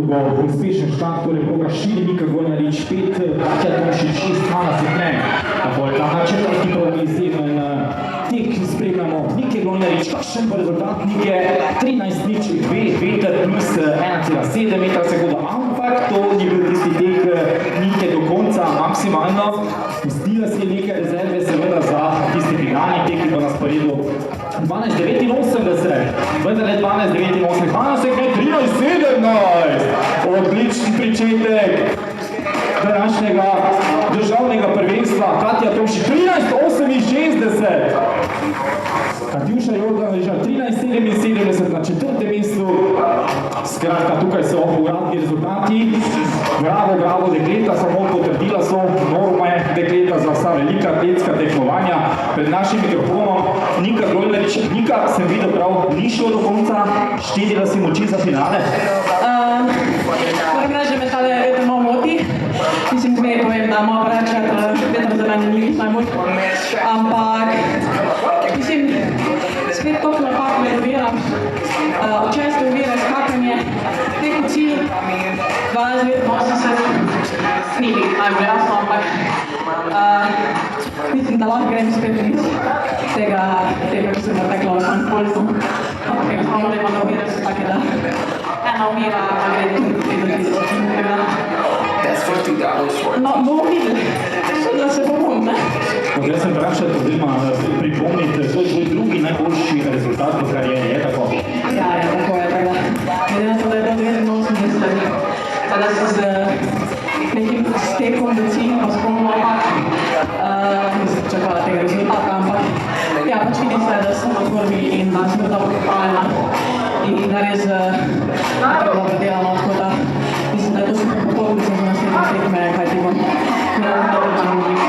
drugo uspešen štart, torej proga 4, Nika Golnarič 5, Katja Tomšič 6, Ana Svetne. Takoj na četrti progi izjemno in tek spremljamo Nike Golnarič, kakšen pa rezultat Nike, 13:02, veter plus 1,7 metra sekunde, ampak to ni bil tisti tek Nike do konca maksimalno. Pustila si je nekaj rezerve seveda za tisti finalni tek, ki bo na sporedu 12:89, vendar ne 12:89, Ana Svetne 13:17, odlični pričetek današnjega državnega prvenstva, Katja Tomšič 13:68, Katjuša Jordanoviča 13:77 na četrtem mestu. Skratka, tukaj so uradni rezultati. Bravo, dekleta, samo potrdila so norme dekleta za vsa velika atletska tekmovanja. Pred našim mikrofonom Nika Golnarič. Nika, sem videl prav, ni šlo do konca, štedila si moči za finale? Moram reči, da me tale veter malo moti. Mislim, zmeraj povem, da malo prečkrat veter za mene ni najbolj. Ampak, mislim, spet toliko napak me dobiram. Često uvire skakanje, tek v cilj, 12:80, ni najbolj jasno, ampak mislim, da lahko grem spet niz tega, ko sem natekla v Sankt-Polsu. Ampak enostavno nema na uvire, so take, da ena uvira, pa gre no, bomo videli, da se bom, ne? Jaz sem vprašal, oziroma pripomniti, to je tvoj drugi najboljši rezultat v karieri, je tako? Ja, tako je, tako. Glede na to, da je to 89, da se z nekim stekom do cilj pa spomnila pač, nisem čakala tega rezultata, ampak ja, pač vidim se, da sem odvorbi in da sem dobro pripravljena in da res tako dobro delamo, tako da mislim, da je to super popolnice za naslednje tekme, kaj ti bom dobro naredila.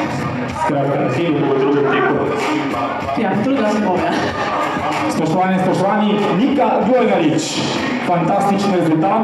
Skratka, na cilju bo drugem teku. Ja, trudila se bom, ja. Spoštovani, Nika Golnarič, fantastičen rezultat.